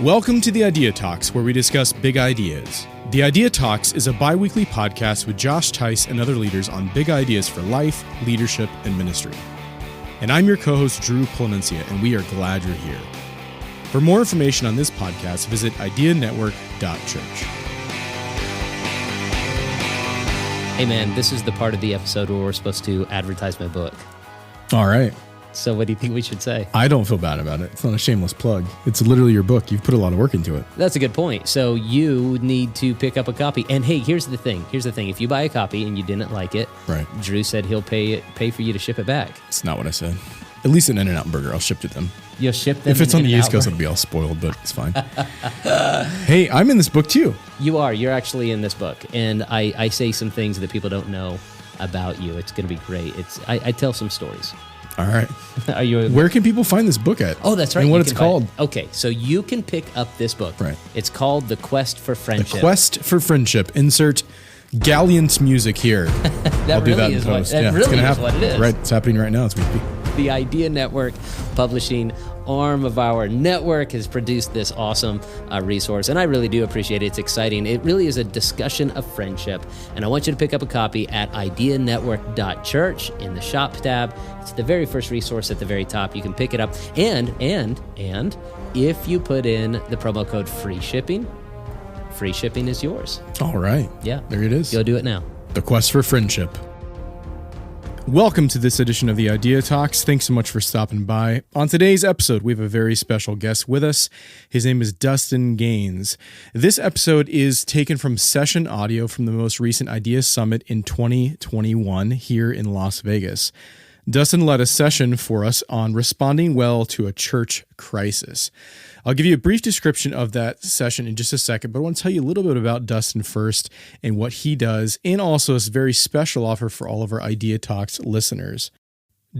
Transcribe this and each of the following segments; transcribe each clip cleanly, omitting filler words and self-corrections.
Welcome to the Idea Talks, where we discuss big ideas. The Idea Talks is a bi-weekly podcast with Josh Tice and other leaders on big ideas for life, leadership, and ministry. And I'm your co-host, Drew Planencia, and we are glad you're here. For more information on this podcast, visit ideanetwork.church. Hey man, this is the part of the episode where we're supposed to advertise my book. All right. So what do you think we should say? I don't feel bad about it. It's not a shameless plug. It's literally your book. You've put a lot of work into it. That's a good point. So you need to pick up a copy. And hey, here's the thing. If you buy a copy and you didn't like it, right? Drew said he'll pay for you to ship it back. It's not what I said. At least an In-N-Out burger, I'll ship to them. You'll ship them. If it's on the East Coast, it'll be all spoiled, but it's fine. Hey, I'm in this book too. You are. You're actually in this book. And I say some things that people don't know about you. It's going to be great. I tell some stories. All right. Are you? Where can people find this book at? Oh, that's right. And what it's called. Okay, so you can pick up this book. Right. It's called The Quest for Friendship. The Quest for Friendship. Insert Galleon's music here. I'll do that in post. That really is what it is. Right. It's happening right now. It's weekly. The Idea Network publishing arm of our network has produced this awesome resource, and I really do appreciate it. It's exciting. It really is a discussion of friendship, and I want you to pick up a copy at ideanetwork.church in the shop tab. It's the very first resource at the very top. You can pick it up, and if you put in the promo code free shipping is yours. All right. Yeah. There it is. Go do it now. The Quest for Friendship. Welcome to this edition of the Idea Talks. Thanks so much for stopping by. On today's episode, we have a very special guest with us. His name is Dustin Gaines. This episode is taken from session audio from the most recent Idea Summit in 2021 here in Las Vegas. Dustin led a session for us on responding well to a church crisis. I'll give you a brief description of that session in just a second, but I want to tell you a little bit about Dustin first and what he does, and also a very special offer for all of our Idea Talks listeners.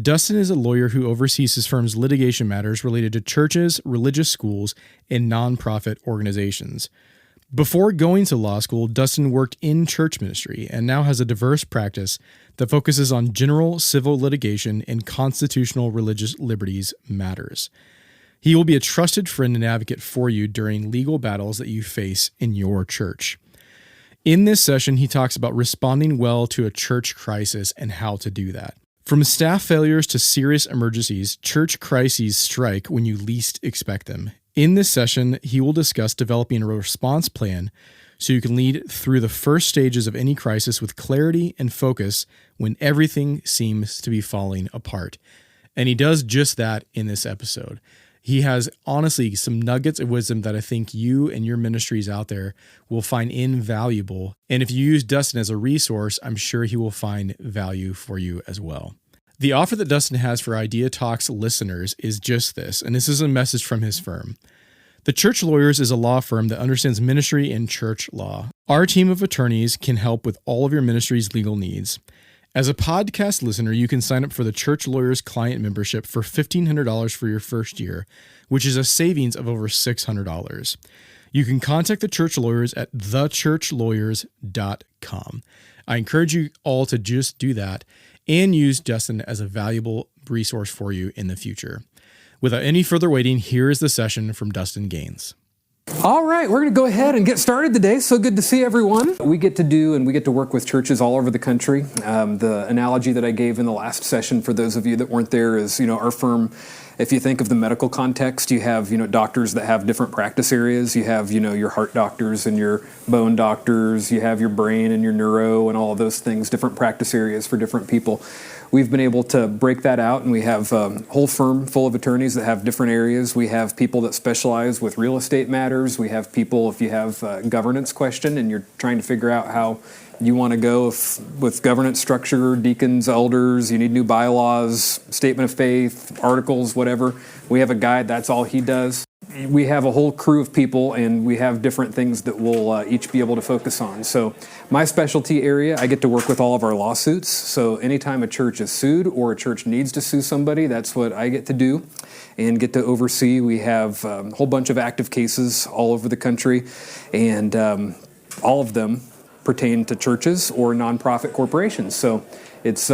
Dustin is a lawyer who oversees his firm's litigation matters related to churches, religious schools, and nonprofit organizations. Before going to law school, Dustin worked in church ministry and now has a diverse practice that focuses on general civil litigation and constitutional religious liberties matters. He will be a trusted friend and advocate for you during legal battles that you face in your church. In this session, he talks about responding well to a church crisis and how to do that. From staff failures to serious emergencies, church crises strike when you least expect them. In this session, he will discuss developing a response plan so you can lead through the first stages of any crisis with clarity and focus when everything seems to be falling apart. And he does just that in this episode. He has, honestly, some nuggets of wisdom that I think you and your ministries out there will find invaluable. And if you use Dustin as a resource, I'm sure he will find value for you as well. The offer that Dustin has for Idea Talks listeners is just this, and this is a message from his firm. The Church Lawyers is a law firm that understands ministry and church law. Our team of attorneys can help with all of your ministry's legal needs. As a podcast listener, you can sign up for the Church Lawyers client membership for $1,500 for your first year, which is a savings of over $600. You can contact the Church Lawyers at thechurchlawyers.com. I encourage you all to just do that and use Dustin as a valuable resource for you in the future. Without any further waiting, here is the session from Dustin Gaines. All right, we're going to go ahead and get started today. So good to see everyone. We get to work with churches all over the country. The analogy that I gave in the last session for those of you that weren't there is, our firm, if you think of the medical context, you have, doctors that have different practice areas. You have, your heart doctors and your bone doctors. You have your brain and your neuro and all of those things, different practice areas for different people. We've been able to break that out, and we have a whole firm full of attorneys that have different areas. We have people that specialize with real estate matters. We have people, if you have a governance question and you're trying to figure out how you want to go with governance structure, deacons, elders, you need new bylaws, statement of faith, articles, whatever. We have a guide, that's all he does. We have a whole crew of people, and we have different things that we'll each be able to focus on. So my specialty area, I get to work with all of our lawsuits. So anytime a church is sued or a church needs to sue somebody, that's what I get to do and get to oversee. We have a whole bunch of active cases all over the country, and all of them pertain to churches or nonprofit corporations. So It's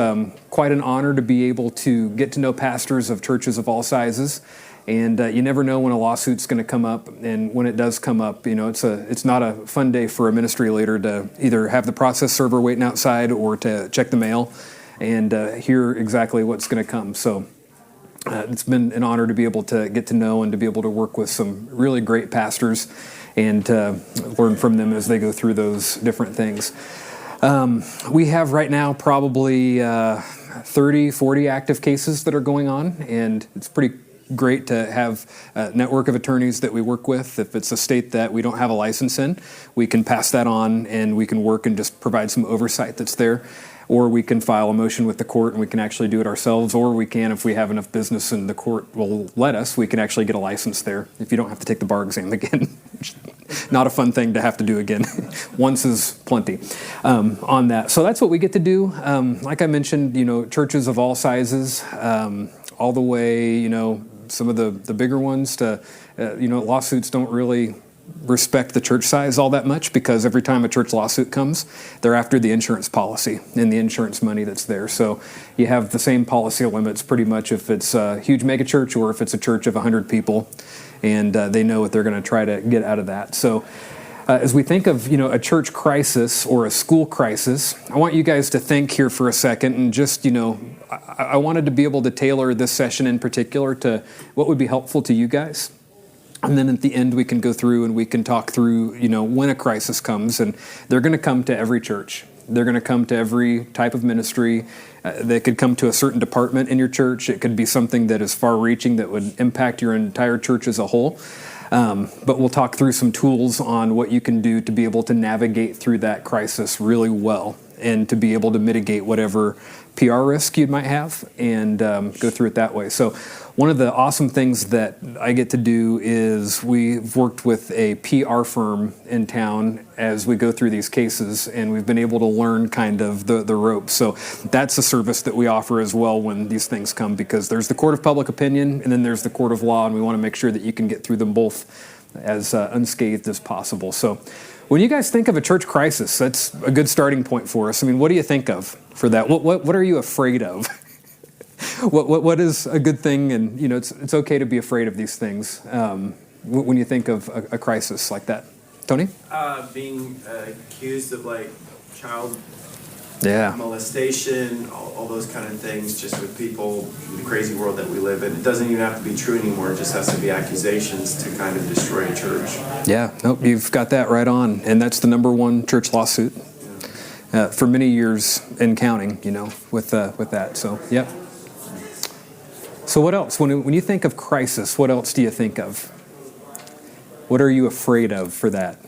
quite an honor to be able to get to know pastors of churches of all sizes. And you never know when a lawsuit's going to come up, and when it does come up, it's not a fun day for a ministry leader to either have the process server waiting outside or to check the mail and hear exactly what's going to come. So it's been an honor to be able to get to know and to be able to work with some really great pastors and learn from them as they go through those different things. We have right now probably 30, 40 active cases that are going on, and it's pretty great to have a network of attorneys that we work with. If it's a state that we don't have a license in, we can pass that on and we can work and just provide some oversight that's there. Or we can file a motion with the court and we can actually do it ourselves, or we can, if we have enough business and the court will let us, we can actually get a license there if you don't have to take the bar exam again. Not a fun thing to have to do again. Once is plenty on that. So that's what we get to do. Like I mentioned, churches of all sizes, all the way, some of the bigger ones to, lawsuits don't really respect the church size all that much, because every time a church lawsuit comes, they're after the insurance policy and the insurance money that's there. So you have the same policy limits pretty much if it's a huge mega church or if it's a church of 100 people, and they know what they're going to try to get out of that. So as we think of a church crisis or a school crisis, I want you guys to think here for a second and just I wanted to be able to tailor this session in particular to what would be helpful to you guys. And then at the end, we can go through and we can talk through, when a crisis comes, and they're going to come to every church. They're going to come to every type of ministry. They could come to a certain department in your church. It could be something that is far-reaching that would impact your entire church as a whole. But we'll talk through some tools on what you can do to be able to navigate through that crisis really well and to be able to mitigate whatever PR risk you might have and go through it that way. So one of the awesome things that I get to do is we've worked with a PR firm in town as we go through these cases, and we've been able to learn kind of the ropes. So that's a service that we offer as well when these things come, because there's the court of public opinion and then there's the court of law, and we want to make sure that you can get through them both as unscathed as possible. So when you guys think of a church crisis, that's a good starting point for us. I mean, what do you think of for that? What are you afraid of? What is a good thing? And it's okay to be afraid of these things when you think of a crisis like that. Tony? Being accused of child Yeah. molestation, all those kind of things, just with people, the crazy world that we live in. It doesn't even have to be true anymore. It just has to be accusations to kind of destroy a church. Yeah, nope, you've got that right on. And that's the number one church lawsuit for many years and counting, with that. So, yep. So what else? When you think of crisis, what else do you think of? What are you afraid of for that?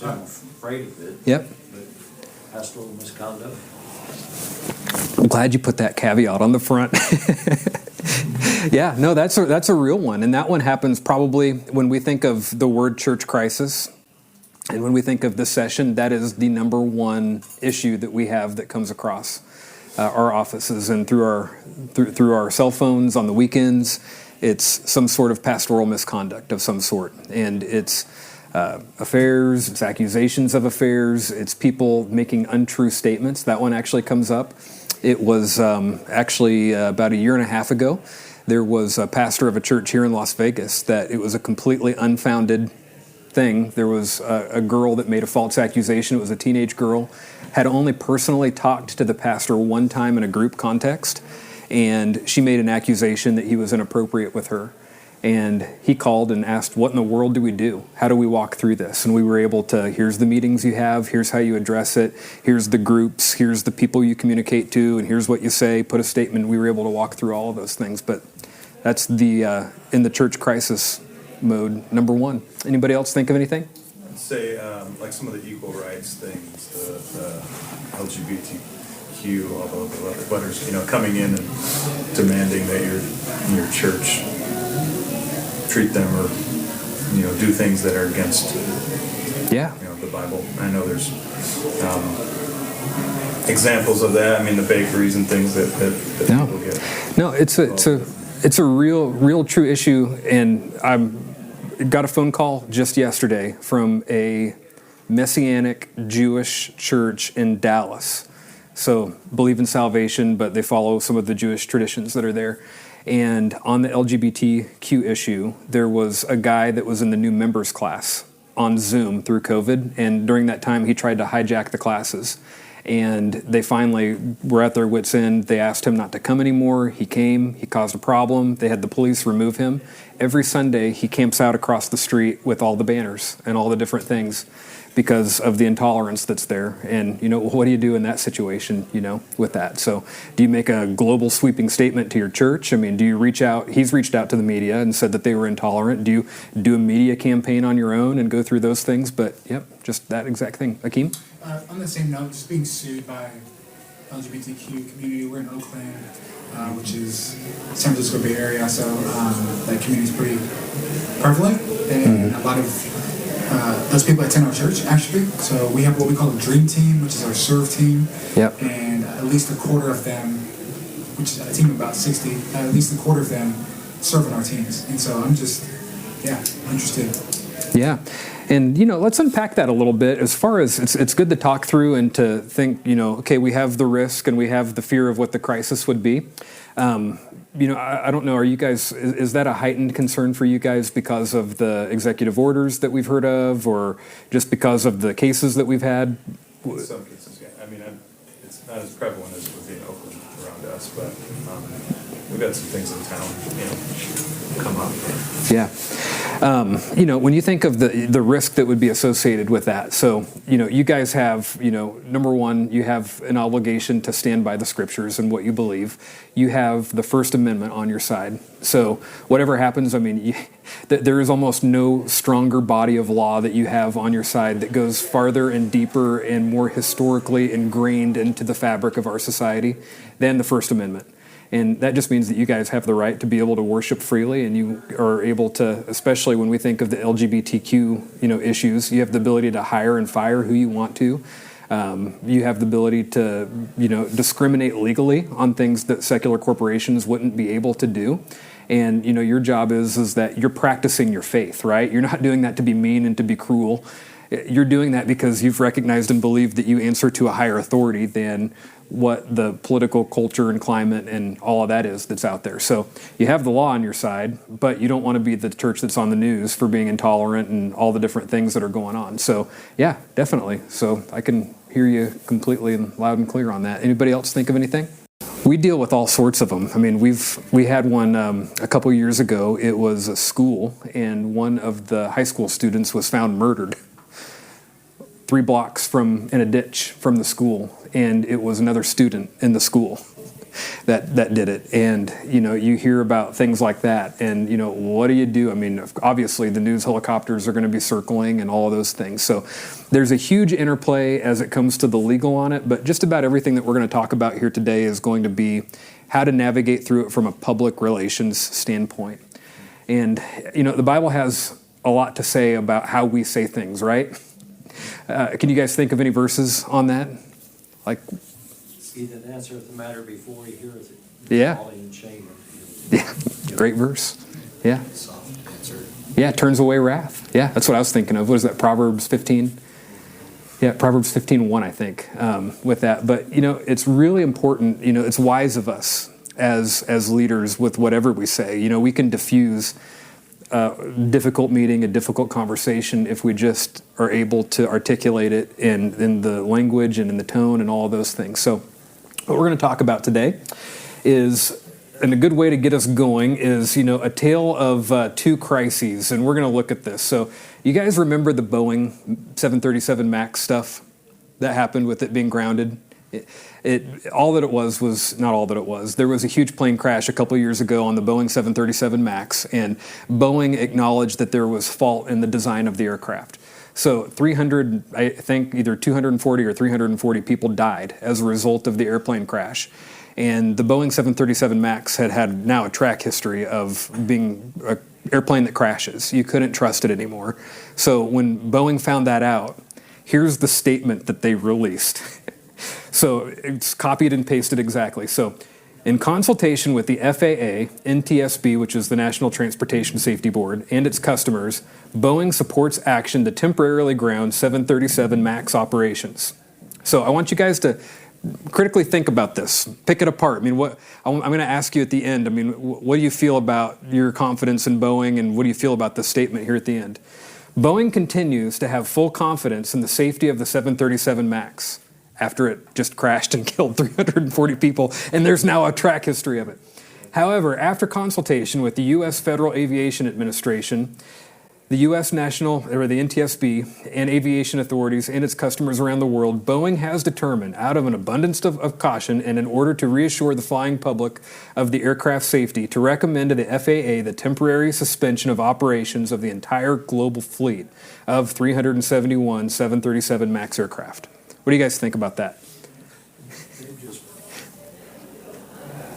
I'm afraid of it. Yep. Pastoral misconduct. I'm glad you put that caveat on the front. Yeah, no, that's a real one. And that one happens probably when we think of the word church crisis. And when we think of this session, that is the number one issue that we have that comes across our offices and through our cell phones on the weekends. It's some sort of pastoral misconduct of some sort. And it's affairs, it's accusations of affairs, it's people making untrue statements. That one actually comes up. It was actually about a year and a half ago. There was a pastor of a church here in Las Vegas that it was a completely unfounded thing. There was a girl that made a false accusation. It was a teenage girl, had only personally talked to the pastor one time in a group context, and she made an accusation that he was inappropriate with her. And he called and asked, what in the world do we do? How do we walk through this? And we were able to, here's the meetings you have, here's how you address it, here's the groups, here's the people you communicate to, and here's what you say, put a statement. We were able to walk through all of those things. But that's the in the church crisis mode, number one. Anybody else think of anything? I'd say like some of the equal rights things, the LGBTQ, all the letters, coming in and demanding that your church treat them or do things that are against the Bible. I know there's examples of that. I mean, the bakeries and things that people get. No, it's a real true issue, and I got a phone call just yesterday from a Messianic Jewish church in Dallas So believe in salvation, but they follow some of the Jewish traditions that are there. And on the LGBTQ issue, there was a guy that was in the new members class on Zoom through COVID. And during that time, he tried to hijack the classes. And they finally were at their wits' end. They asked him not to come anymore. He came. He caused a problem. They had the police remove him. Every Sunday, he camps out across the street with all the banners and all the different things because of the intolerance that's there. And, what do you do in that situation, with that? So do you make a global sweeping statement to your church? I mean, do you reach out? He's reached out to the media and said that they were intolerant. Do you do a media campaign on your own and go through those things? But, just that exact thing. Akeem? On the same note, just being sued by LGBTQ community. We're in Oakland, which is San Francisco Bay Area, so that community is pretty prevalent, and a lot of those people attend our church, actually. So we have what we call a dream team, which is our serve team, and at least a quarter of them, which is a team of about 60, at least a quarter of them serve in our teams. And so I'm just, interested. Yeah. And, let's unpack that a little bit as far as it's good to talk through and to think, okay, we have the risk and we have the fear of what the crisis would be. I don't know, are you guys, is that a heightened concern for you guys because of the executive orders that we've heard of, or just because of the cases that we've had? In some cases, yeah. I mean, it's not as prevalent as it would be in Oakland around us, but we've had some things in town, come up. Yeah. When you think of the risk that would be associated with that, so, you guys have, number one, you have an obligation to stand by the scriptures and what you believe. You have the First Amendment on your side. So whatever happens, I mean, there is almost no stronger body of law that you have on your side that goes farther and deeper and more historically ingrained into the fabric of our society than the First Amendment. And that just means that you guys have the right to be able to worship freely, and you are able to, especially when we think of the LGBTQ, issues, you have the ability to hire and fire who you want to. You have the ability to, discriminate legally on things that secular corporations wouldn't be able to do. And, your job is that you're practicing your faith, right? You're not doing that to be mean and to be cruel. You're doing that because you've recognized and believed that you answer to a higher authority than what the political culture and climate and all of that is that's out there. So you have the law on your side, but you don't want to be the church that's on the news for being intolerant and all the different things that are going on. So yeah, definitely. So I can hear you completely and loud and clear on that. Anybody else think of anything? We deal with all sorts of them. I mean, we had one a couple years ago. It was a school, and one of the high school students was found murdered 3 blocks in a ditch from the school, and it was another student in the school that did it. And you hear about things like that, and what do you do? I mean, obviously the news helicopters are going to be circling and all of those things. So there's a huge interplay as it comes to the legal on it, but just about everything that we're going to talk about here today is going to be how to navigate through it from a public relations standpoint. And the Bible has a lot to say about how we say things, right? Can you guys think of any verses on that? Like, He that answereth the matter before he heareth it. Yeah. Falling in shame. Yeah, great verse. Yeah. Soft answer. Yeah, turns away wrath. Yeah, that's what I was thinking of. What is that, Proverbs 15? Yeah, Proverbs 15:1, I think, with that. But, it's really important, it's wise of us as leaders with whatever we say. We can diffuse a difficult meeting, a difficult conversation, if we just are able to articulate it in the language and in the tone and all of those things. So what we're going to talk about today is, and a good way to get us going is, a tale of 2 crises, and we're going to look at this. So you guys remember the Boeing 737 MAX stuff that happened with it being grounded? All that it was not all that it was. There was a huge plane crash a couple years ago on the Boeing 737 MAX, and Boeing acknowledged that there was fault in the design of the aircraft. So 300, I think either 240 or 340 people died as a result of the airplane crash. And the Boeing 737 MAX had now a track history of being an airplane that crashes. You couldn't trust it anymore. So when Boeing found that out, here's the statement that they released. So it's copied and pasted exactly. So in consultation with the FAA, NTSB, which is the National Transportation Safety Board, and its customers, Boeing supports action to temporarily ground 737 MAX operations. So I want you guys to critically think about this. Pick it apart. I mean, I'm going to ask you at the end. I mean, what do you feel about your confidence in Boeing, and what do you feel about this statement here at the end? Boeing continues to have full confidence in the safety of the 737 MAX after it just crashed and killed 340 people, and there's now a track history of it. However, after consultation with the U.S. Federal Aviation Administration, the U.S. National, or the NTSB, and aviation authorities and its customers around the world, Boeing has determined, out of an abundance of caution and in order to reassure the flying public of the aircraft safety, to recommend to the FAA the temporary suspension of operations of the entire global fleet of 371 737 MAX aircraft. What do you guys think about that? They've just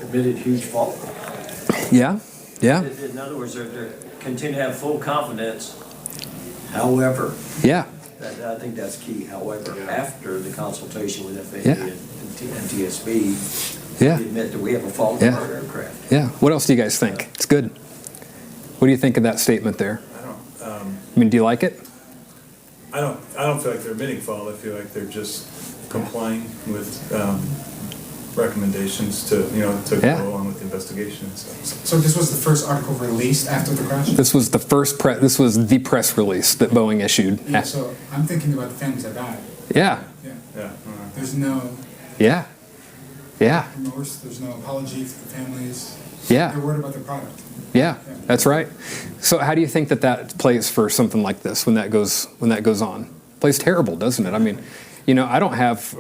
admitted huge fault. Yeah? Yeah? In other words, they're continue to have full confidence. However, Yeah. I think that's key. However, after the consultation with FAA Yeah. and TSB, Yeah. we admit that we have a fault Yeah. in our aircraft. Yeah. What else do you guys think? It's good. What do you think of that statement there? I mean, do you like it? I don't feel like they're admitting fault. I feel like they're just complying with recommendations to Yeah. go on with the investigation. So this was the first article released after the crash? This was the press release that Boeing issued. Yeah, so I'm thinking about the families that died. Yeah. Yeah. Yeah. There's no Yeah. Yeah. remorse, there's no apology for the families. Yeah. They're worried about their product. Yeah. That's right. So how do you think that plays for something like this when that goes on? Plays terrible, doesn't it? I mean, I don't have,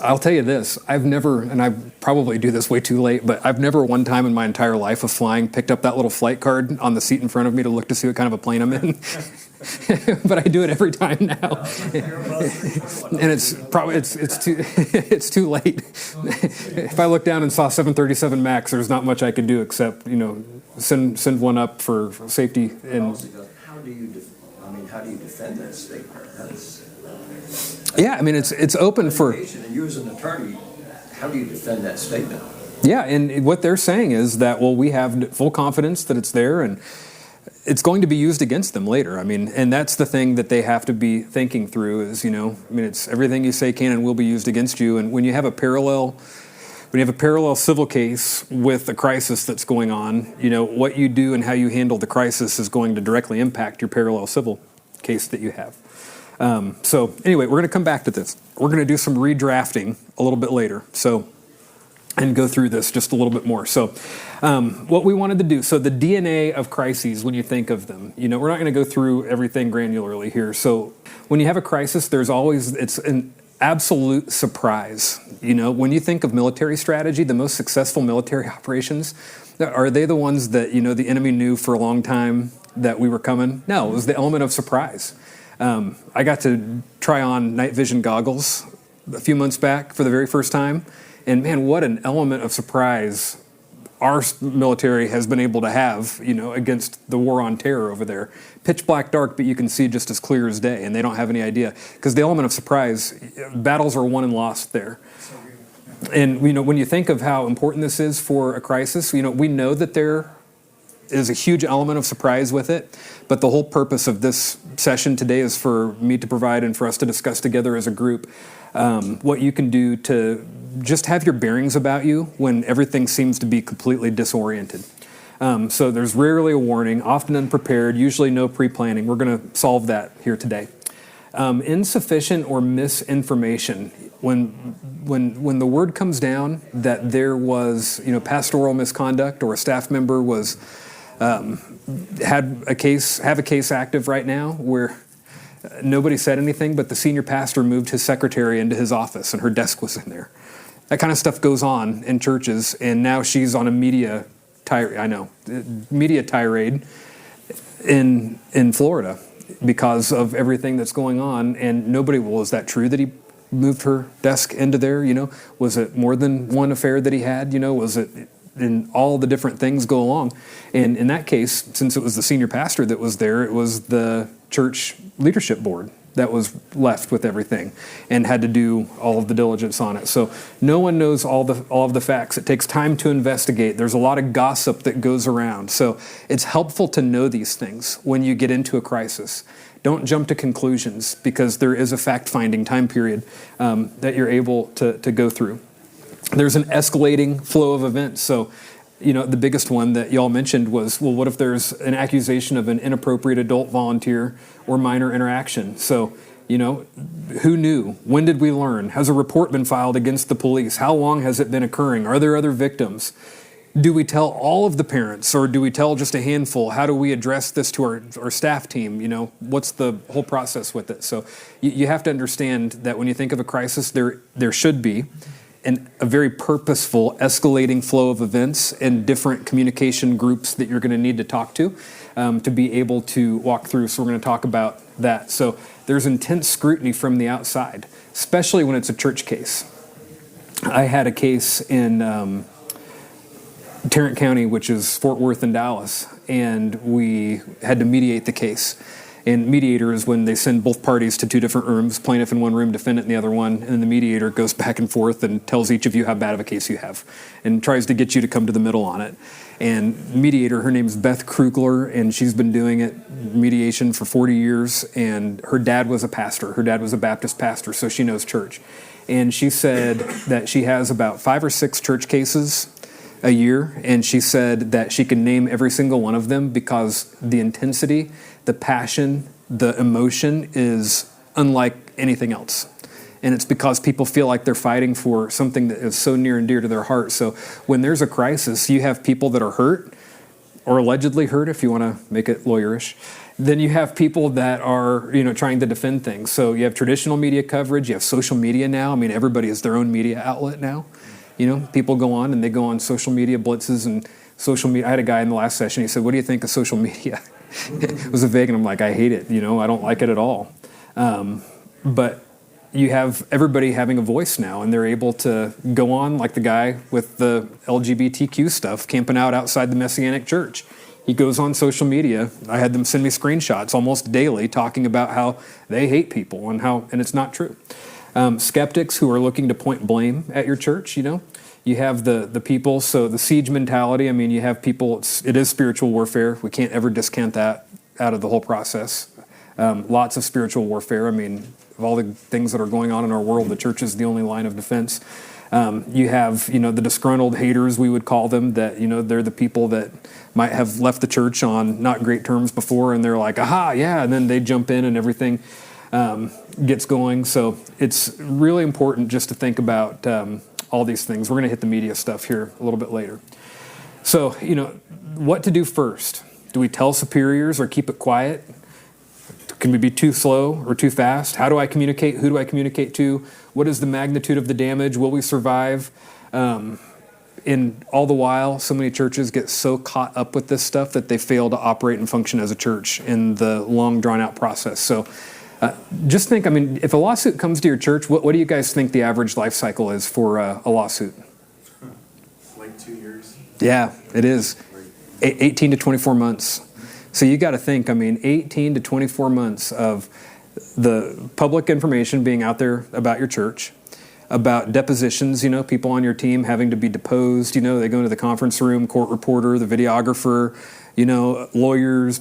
I'll tell you this, I've never, and I probably do this way too late, but I've never one time in my entire life of flying picked up that little flight card on the seat in front of me to look to see what kind of a plane I'm in. But I do it every time now. And it's too late. If I look down and saw 737 MAX, there's not much I could do except, send one up for safety. And How do you defend that statement? yeah, I mean, it's open for. And you as an attorney, how do you defend that statement? Yeah, and what they're saying is that, well, we have full confidence that it's there, and it's going to be used against them later. I mean, and that's the thing that they have to be thinking through is, it's everything you say can and will be used against you. And when you have a parallel civil case with a crisis that's going on, what you do and how you handle the crisis is going to directly impact your parallel civil case that you have. So anyway, we're going to come back to this. We're going to do some redrafting a little bit later. And go through this just a little bit more. So what we wanted to do, so the DNA of crises, when you think of them, we're not going to go through everything granularly here. So when you have a crisis, it's an absolute surprise. When you think of military strategy, the most successful military operations, are they the ones that, the enemy knew for a long time that we were coming? No, it was the element of surprise. I got to try on night vision goggles a few months back for the very first time. And man, what an element of surprise our military has been able to have, against the war on terror over there. Pitch black dark, but you can see just as clear as day, and they don't have any idea. Because the element of surprise, battles are won and lost there. And, when you think of how important this is for a crisis, we know that there is a huge element of surprise with it, but the whole purpose of this session today is for me to provide and for us to discuss together as a group what you can do to just have your bearings about you when everything seems to be completely disoriented. So there's rarely a warning, often unprepared, usually no pre-planning. We're going to solve that here today. Insufficient or misinformation. When the word comes down that there was pastoral misconduct or a staff member was have a case active right now where nobody said anything, but the senior pastor moved his secretary into his office and her desk was in there. That kind of stuff goes on in churches, and now she's on a media tirade in Florida because of everything that's going on, and nobody, well, is that true that he moved her desk into there? Was it more than one affair that he had? Was it, and all the different things go along. And in that case, since it was the senior pastor that was there, it was the church leadership board that was left with everything and had to do all of the diligence on it. So no one knows all of the facts. It takes time to investigate. There's a lot of gossip that goes around. So it's helpful to know these things when you get into a crisis. don't jump to conclusions, because there is a fact-finding time period that you're able to go through. There's an escalating flow of events. So, the biggest one that y'all mentioned was, well, what if there's an accusation of an inappropriate adult volunteer or minor interaction? So, who knew? When did we learn? Has a report been filed against the police? How long has it been occurring? Are there other victims? Do we tell all of the parents, or do we tell just a handful? How do we address this to our staff team? What's the whole process with it? So you have to understand that when you think of a crisis, there should be a very purposeful escalating flow of events and different communication groups that you're going to need to talk to be able to walk through. So we're going to talk about that. So there's intense scrutiny from the outside, especially when it's a church case. I had a case in Tarrant County, which is Fort Worth and Dallas, and we had to mediate the case. And mediator is when they send both parties to two different rooms, plaintiff in one room, defendant in the other one, and then the mediator goes back and forth and tells each of you how bad of a case you have and tries to get you to come to the middle on it. And mediator, her name's Beth Krugler, and she's been doing mediation for 40 years, and her dad was a pastor. Her dad was a Baptist pastor, so she knows church. And she said that she has about 5 or 6 church cases a year, and she said that she can name every single one of them because the intensity, the passion, the emotion is unlike anything else. And it's because people feel like they're fighting for something that is so near and dear to their heart. So when there's a crisis, you have people that are hurt, or allegedly hurt, if you want to make it lawyerish. Then you have people that are, trying to defend things. So you have traditional media coverage, you have social media now. I mean, everybody is their own media outlet now. People go on and they go on social media blitzes and social media. I had a guy in the last session, he said, "What do you think of social media?" It was vague, and I'm like, I hate it. I don't like it at all. But you have everybody having a voice now, and they're able to go on, like the guy with the LGBTQ stuff, camping out outside the Messianic church. He goes on social media. I had them send me screenshots almost daily talking about how they hate people and it's not true. Skeptics who are looking to point blame at your church, You have the people, so the siege mentality. I mean, you have people, it is spiritual warfare. We can't ever discount that out of the whole process. Lots of spiritual warfare. I mean, of all the things that are going on in our world, the church is the only line of defense. You have, the disgruntled haters, we would call them, that, they're the people that might have left the church on not great terms before, and they're like, aha, yeah, and then they jump in and everything gets going. So it's really important just to think about all these things. We're going to hit the media stuff here a little bit later. So, what to do first? Do we tell superiors or keep it quiet? Can we be too slow or too fast? How do I communicate? Who do I communicate to? What is the magnitude of the damage? Will we survive? And all the while, so many churches get so caught up with this stuff that they fail to operate and function as a church in the long, drawn-out process. So just think, if a lawsuit comes to your church, what do you guys think the average life cycle is for a lawsuit? Like 2 years. Yeah, it is. 18 to 24 months. So you got to think, 18 to 24 months of the public information being out there about your church, about depositions, people on your team having to be deposed, they go into the conference room, court reporter, the videographer, lawyers,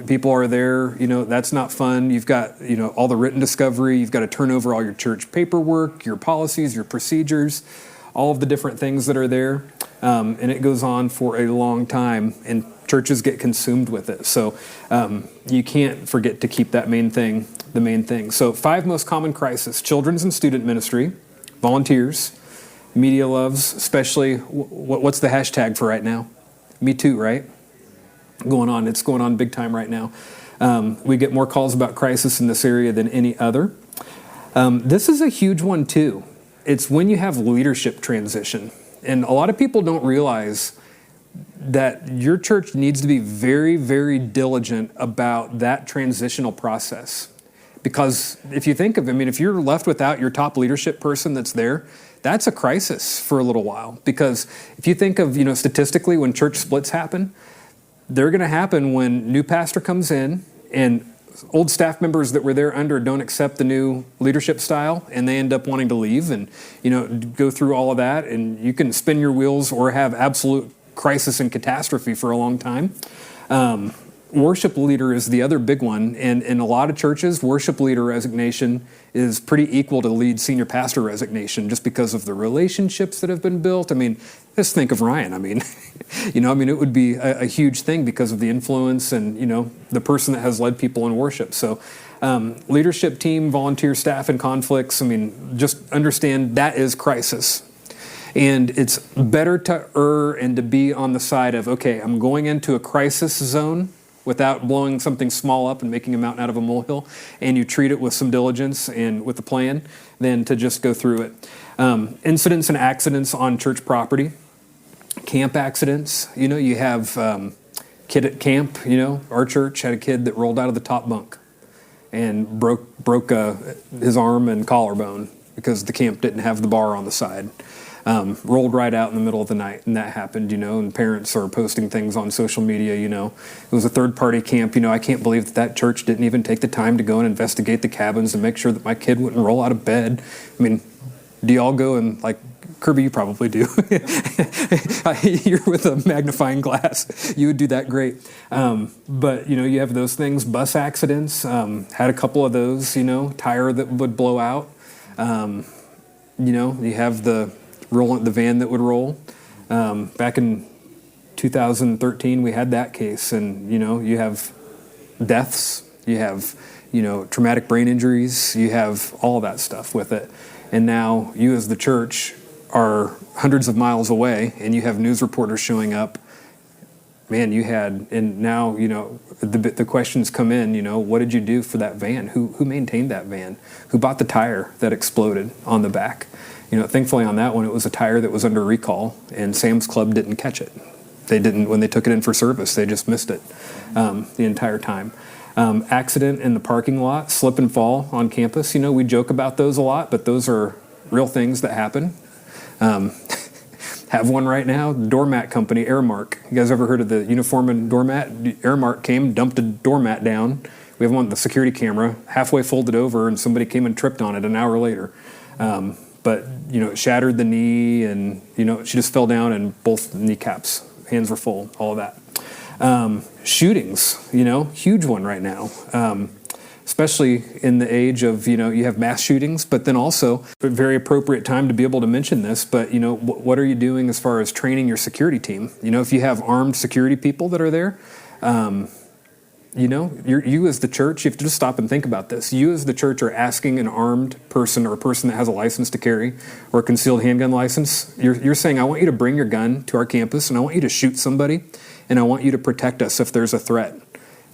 people are there, that's not fun. You've got, all the written discovery, you've got to turn over all your church paperwork, your policies, your procedures, all of the different things that are there. And it goes on for a long time, and churches get consumed with it. So you can't forget to keep that the main thing. So 5 most common crises: children's and student ministry, volunteers, media loves, especially, what's the hashtag for right now? Me Too, right? It's going on big time right now. We get more calls about crisis in this area than any other. This is a huge one too. It's when you have leadership transition. And a lot of people don't realize that your church needs to be very, very diligent about that transitional process. Because if you think of if you're left without your top leadership person that's there, that's a crisis for a little while. Because if you think of, statistically, when church splits happen, they're going to happen when new pastor comes in and old staff members that were there under don't accept the new leadership style, and they end up wanting to leave and, go through all of that. And you can spin your wheels or have absolute crisis and catastrophe for a long time. worship leader is the other big one. And in a lot of churches, worship leader resignation is pretty equal to lead senior pastor resignation just because of the relationships that have been built. I mean, just think of Ryan. I mean, it would be a huge thing because of the influence and, the person that has led people in worship. So leadership team, volunteer staff and conflicts, just understand that is crisis. And it's better to err and to be on the side of, okay, I'm going into a crisis zone without blowing something small up and making a mountain out of a molehill, and you treat it with some diligence and with a plan, than to just go through it. Incidents and accidents on church property, camp accidents. You have kid at camp. Our church had a kid that rolled out of the top bunk and broke his arm and collarbone because the camp didn't have the bar on the side. Rolled right out in the middle of the night, and that happened, and parents are posting things on social media, It was a third-party camp, I can't believe that church didn't even take the time to go and investigate the cabins and make sure that my kid wouldn't roll out of bed. Do y'all go and, Kirby, you probably do. You're with a magnifying glass. You would do that great. But, you have those things, bus accidents, had a couple of those, tire that would blow out. You have the van that would roll. Back in 2013, we had that case, and you have deaths, you have traumatic brain injuries, you have all that stuff with it. And now you as the church are hundreds of miles away, and you have news reporters showing up. Man, and now the questions come in. What did you do for that van? Who maintained that van? Who bought the tire that exploded on the back? Thankfully on that one, it was a tire that was under recall, and Sam's Club didn't catch it. They didn't, when they took it in for service, they just missed it the entire time. Accident in the parking lot, slip and fall on campus. We joke about those a lot, but those are real things that happen. Have one right now, doormat company, Airmark. You guys ever heard of the uniform and doormat? Airmark came, dumped a doormat down. We have one with the security camera, halfway folded over, and somebody came and tripped on it an hour later. But, it shattered the knee, and, she just fell down, and both kneecaps, hands were full, all of that. Shootings, huge one right now. Especially in the age of, you have mass shootings, but then also a very appropriate time to be able to mention this, but, what are you doing as far as training your security team? If you have armed security people that are there, you as the church, you have to just stop and think about this. You as the church are asking an armed person or a person that has a license to carry or a concealed handgun license. You're saying, I want you to bring your gun to our campus, and I want you to shoot somebody, and I want you to protect us if there's a threat.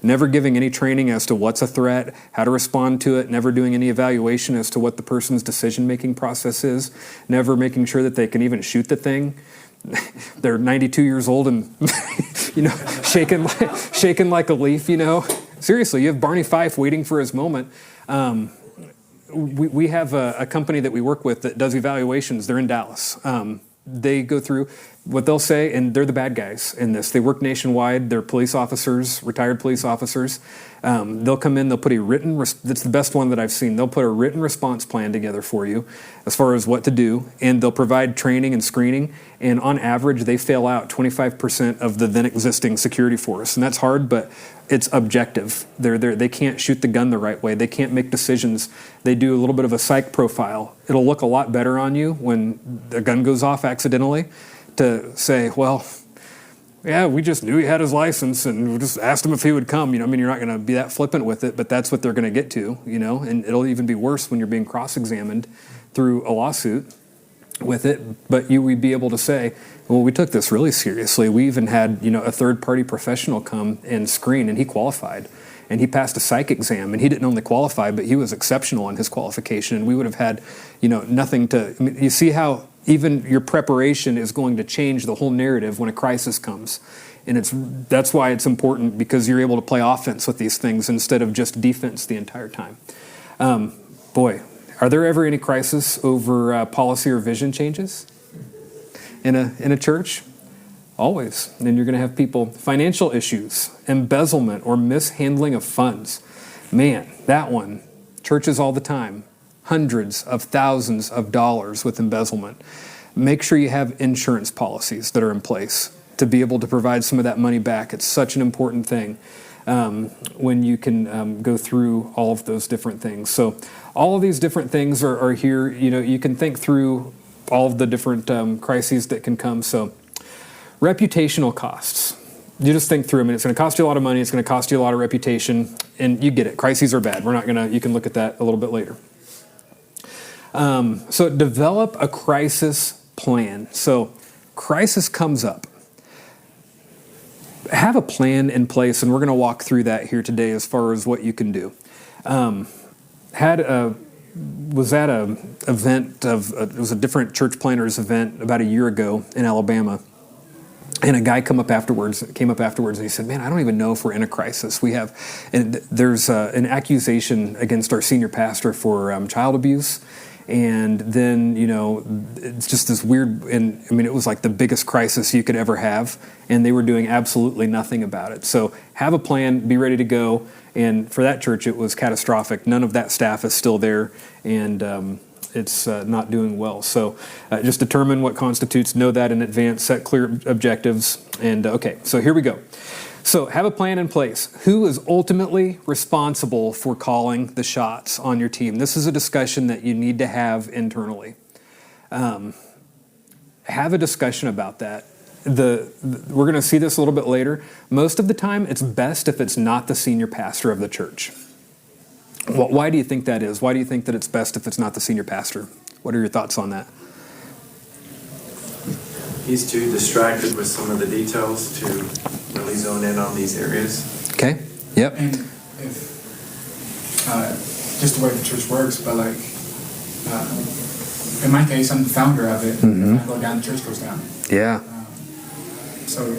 Never giving any training as to what's a threat, how to respond to it, never doing any evaluation as to what the person's decision-making process is, never making sure that they can even shoot the thing. They're 92 years old and, shaking like a leaf, Seriously, you have Barney Fife waiting for his moment. We have a company that we work with that does evaluations. They're in Dallas. They go through what they'll say, and they're the bad guys in this. They work nationwide. They're police officers, retired police officers. They'll come in, they'll put that's the best one that I've seen. They'll put a written response plan together for you as far as what to do, and they'll provide training and screening, and on average, they fail out 25% of the then existing security force. And that's hard, but it's objective. They can't shoot the gun the right way. They can't make decisions. They do a little bit of a psych profile. It'll look a lot better on you when the gun goes off accidentally to say, well, yeah, we just knew he had his license and we just asked him if he would come. You're not going to be that flippant with it, but that's what they're going to get to, and it'll even be worse when you're being cross-examined through a lawsuit with it. But you would be able to say, well, we took this really seriously. We even had, a third-party professional come and screen, and he qualified. And he passed a psych exam, and he didn't only qualify, but he was exceptional in his qualification. And we would have had, nothing to, you see how even your preparation is going to change the whole narrative when a crisis comes. And that's why it's important, because you're able to play offense with these things instead of just defense the entire time. Are there ever any crisis over policy or vision changes in a church? Always. And you're going to have people, financial issues, embezzlement or mishandling of funds. Man, that one, churches all the time, hundreds of thousands of dollars with embezzlement. Make sure you have insurance policies that are in place to be able to provide some of that money back. It's such an important thing. when you can go through all of those different things. So all of these different things are here. You can think through all of the different crises that can come. So reputational costs. You just think through them, and it's going to cost you a lot of money. It's going to cost you a lot of reputation, and you get it. Crises are bad. We're not going to. You can look at that a little bit later. So develop a crisis plan. So crisis comes up. Have a plan in place, and we're going to walk through that here today as far as what you can do. Was at a event it was a different church planners event about a year ago in Alabama. And a guy came up afterwards, and he said, "Man, I don't even know if we're in a crisis. There's an accusation against our senior pastor for child abuse, and then it's just this weird. And I mean, it was like the biggest crisis you could ever have, and they were doing absolutely nothing about it. So have a plan, be ready to go. And for that church, it was catastrophic. None of that staff is still there, and it's not doing well. So just determine what constitutes, know that in advance, set clear objectives, and okay, so here we go. So have a plan in place. Who is ultimately responsible for calling the shots on your team? This is a discussion that you need to have internally. Have a discussion about that. We're going to see this a little bit later. Most of the time, it's best if it's not the senior pastor of the church. Why do you think that is? Why do you think that it's best if it's not the senior pastor? What are your thoughts on that? He's too distracted with some of the details to really zone in on these areas. Okay. Yep. And if just the way the church works, but like in my case, I'm the founder of it. Mm-hmm. I go down, the church goes down. Yeah. So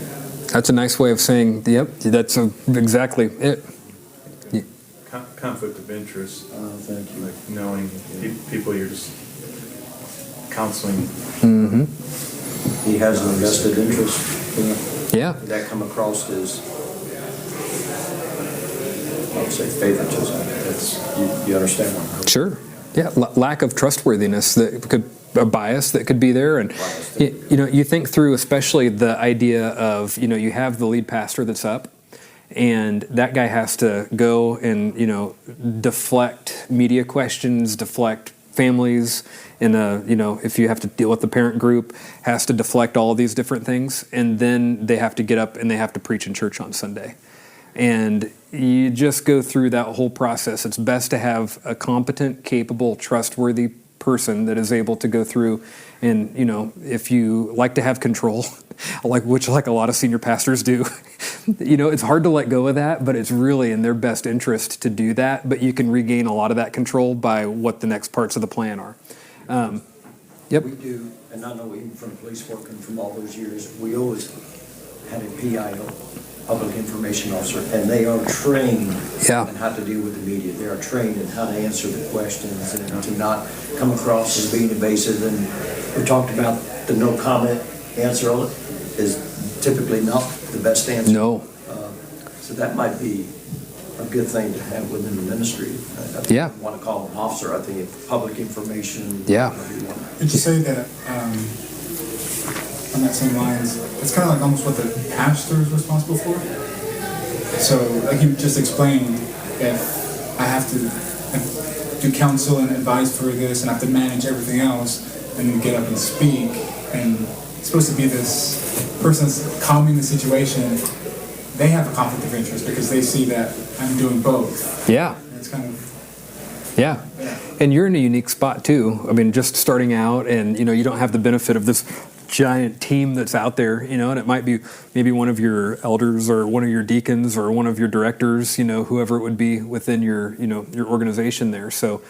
That's a nice way of saying, yep, that's exactly it. Conflict of interest. Thank you. Like knowing people you're just counseling. Mm-hmm. He has an invested interest. Yeah. Did that come across as, I would say, favoritism? You understand what I'm saying? Sure. Yeah. Lack of trustworthiness a bias that could be there, and you think through, especially the idea of you have the lead pastor that's up. And that guy has to go and, deflect media questions, deflect families, and, if you have to deal with the parent group, has to deflect all of these different things. And then they have to get up and they have to preach in church on Sunday. And you just go through that whole process. It's best to have a competent, capable, trustworthy person that is able to go through and, if you like to have control, which a lot of senior pastors do, it's hard to let go of that, but it's really in their best interest to do that. But you can regain a lot of that control by what the next parts of the plan are. Yep. We do, and I know even from police work and from all those years, we always had a PIO, public information officer, and they are trained in how to deal with the media. They are trained in how to answer the questions and to not come across as being evasive. And we talked about the no comment answer is typically not the best answer. No. So that might be a good thing to have within the ministry. I don't want to call it an officer. I think it's public information. Yeah. Did you say that on that same lines, it's kind of like almost what the pastor is responsible for? So, like you just explained, if I have to do counsel and advise for this and I have to manage everything else and then get up and speak, and it's supposed to be this person that's calming the situation, they have a conflict of interest because they see that I'm doing both. Yeah. And it's kind of... Yeah. And you're in a unique spot too. I mean, just starting out and, you don't have the benefit of this giant team that's out there, and it might be maybe one of your elders or one of your deacons or one of your directors, whoever it would be within your, your organization there. So,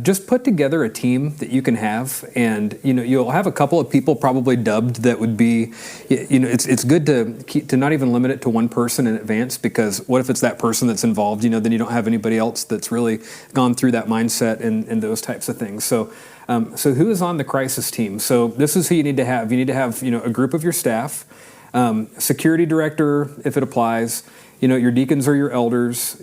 just put together a team that you can have, and you'll have a couple of people probably dubbed that would be, it's good to not even limit it to one person in advance, because what if it's that person that's involved, then you don't have anybody else that's really gone through that mindset and those types of things. So who is on the crisis team? So this is who you need to have. You need to have a group of your staff, security director if it applies. Your deacons or your elders,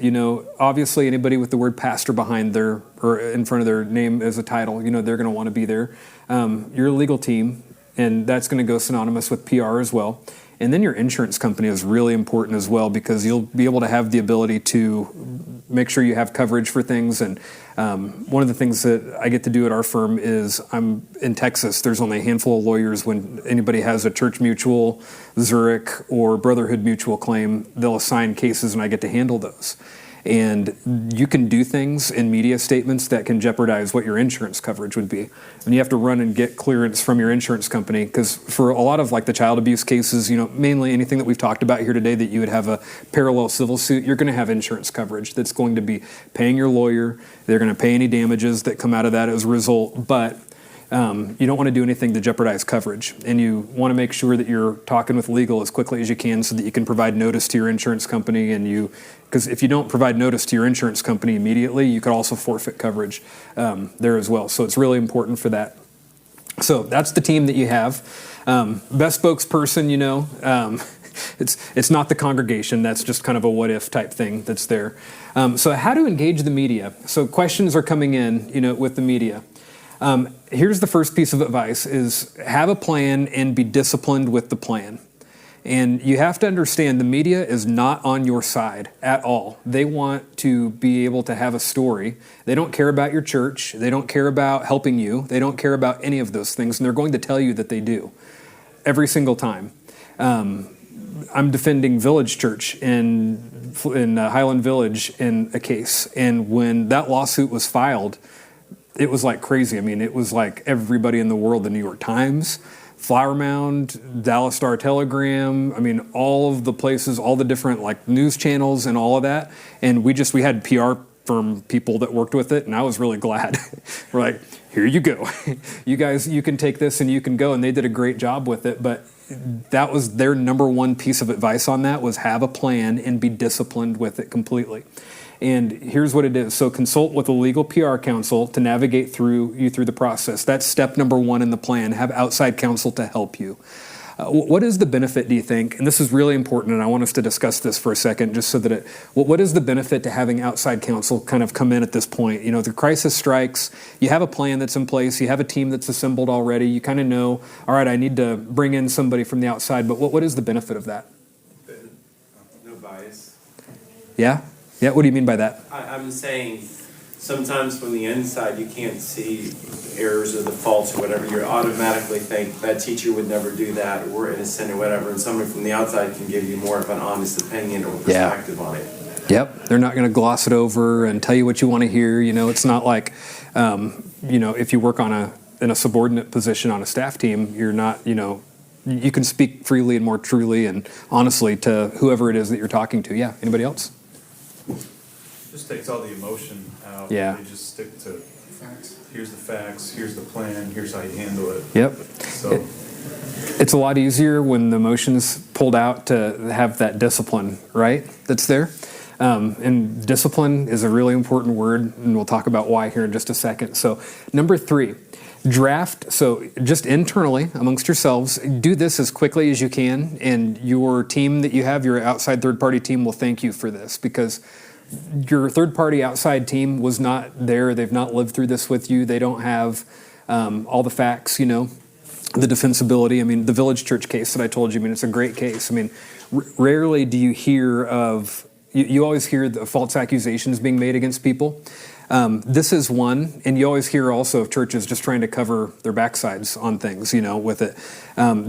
obviously anybody with the word pastor behind or in front of their name as a title, they're going to want to be there. Your legal team, and that's going to go synonymous with PR as well. And then your insurance company is really important as well, because you'll be able to have the ability to make sure you have coverage for things. And one of the things that I get to do at our firm is, I'm in Texas. There's only a handful of lawyers. When anybody has a Church Mutual, Zurich, or Brotherhood Mutual claim, they'll assign cases and I get to handle those. And you can do things in media statements that can jeopardize what your insurance coverage would be. And you have to run and get clearance from your insurance company, because for a lot of like the child abuse cases, mainly anything that we've talked about here today that you would have a parallel civil suit, you're going to have insurance coverage that's going to be paying your lawyer. They're going to pay any damages that come out of that as a result. But you don't want to do anything to jeopardize coverage, and you want to make sure that you're talking with legal as quickly as you can so that you can provide notice to your insurance company. Because if you don't provide notice to your insurance company immediately, you could also forfeit coverage there as well. So it's really important for that. So that's the team that you have. Best spokesperson, it's not the congregation. That's just kind of a what if type thing that's there. So how to engage the media. So questions are coming in, with the media. Here's the first piece of advice: is have a plan and be disciplined with the plan. And you have to understand the media is not on your side at all. They want to be able to have a story. They don't care about your church. They don't care about helping you. They don't care about any of those things. And they're going to tell you that they do every single time. I'm defending Village Church in Highland Village in a case. And when that lawsuit was filed, it was like crazy. I mean, it was like everybody in the world, the New York Times, Flower Mound, Dallas Star Telegram, all of the places, all the different news channels and all of that. And we had PR firm people that worked with it, and I was really glad. We're like, here you go. You guys, you can take this and you can go. And they did a great job with it. But that was their number one piece of advice on that, was have a plan and be disciplined with it completely. And here's what it is. So consult with a legal PR counsel to navigate through the process. That's step number one in the plan. Have outside counsel to help you. What is the benefit, do you think? And this is really important, and I want us to discuss this for a second, just so that what is the benefit to having outside counsel kind of come in at this point? The crisis strikes, you have a plan that's in place, you have a team that's assembled already, you kind of know, all right, I need to bring in somebody from the outside, but what is the benefit of that? No bias. Yeah? Yeah, what do you mean by that? I'm saying sometimes from the inside you can't see errors or the faults or whatever. You automatically think that teacher would never do that, or we're innocent or whatever, and somebody from the outside can give you more of an honest opinion or perspective on it. Yep, they're not going to gloss it over and tell you what you want to hear. It's not like, if you work in a subordinate position on a staff team, you're not, you can speak freely and more truly and honestly to whoever it is that you're talking to. Yeah, anybody else? Just takes all the emotion out. Yeah. They just stick to here's the facts, here's the plan, here's how you handle it. Yep. So it's a lot easier when the emotion's pulled out to have that discipline, right? That's there. And discipline is a really important word, and we'll talk about why here in just a second. So number 3, draft. So just internally amongst yourselves, do this as quickly as you can, and your team that you have, your outside third-party team, will thank you for this, because your third-party outside team was not there. They've not lived through this with you. They don't have all the facts, the defensibility. The Village Church case that I told you, it's a great case. Rarely do you hear of, you always hear the false accusations being made against people. This is one, and you always hear also of churches just trying to cover their backsides on things, with it.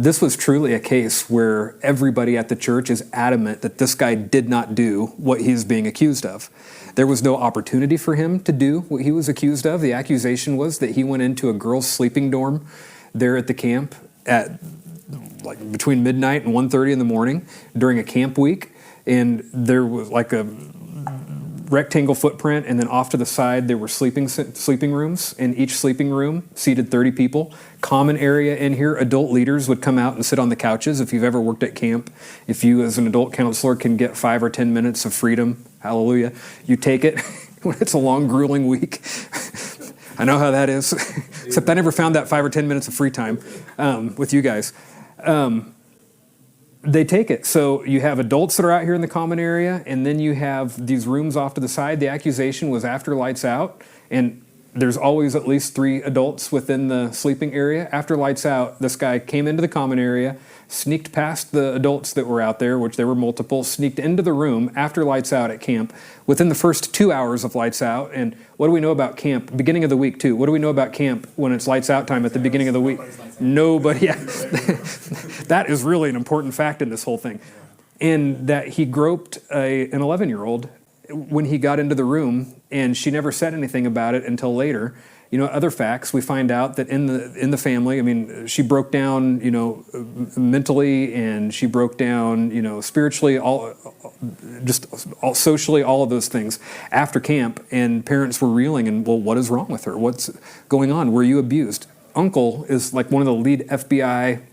This was truly a case where everybody at the church is adamant that this guy did not do what he's being accused of. There was no opportunity for him to do what he was accused of. The accusation was that he went into a girls' sleeping dorm there at the camp at between midnight and 1:30 in the morning during a camp week, and there was a rectangle footprint, and then off to the side there were sleeping rooms. In each sleeping room seated 30 people. Common area in here, adult leaders would come out and sit on the couches. If you've ever worked at camp, if you as an adult counselor can get 5 or 10 minutes of freedom, hallelujah, you take it when it's a long, grueling week. I know how that is, except I never found that 5 or 10 minutes of free time with you guys. They take it. So you have adults that are out here in the common area, and then you have these rooms off to the side. The accusation was after lights out, and there's always at least 3 adults within the sleeping area. After lights out, this guy came into the common area, sneaked past the adults that were out there, which there were multiple, sneaked into the room after lights out at camp within the first 2 hours of lights out. And what do we know about camp? Beginning of the week, too. What do we know about camp when it's lights out time at the beginning of the week? Nobody. Yeah. That is really an important fact in this whole thing. And that he groped an 11-year-old when he got into the room, and she never said anything about it until later. Other facts, we find out that in the family, I mean, she broke down, mentally, and she broke down, spiritually, socially, all of those things after camp, and parents were reeling, and, well, what is wrong with her? What's going on? Were you abused? Uncle is like one of the lead FBI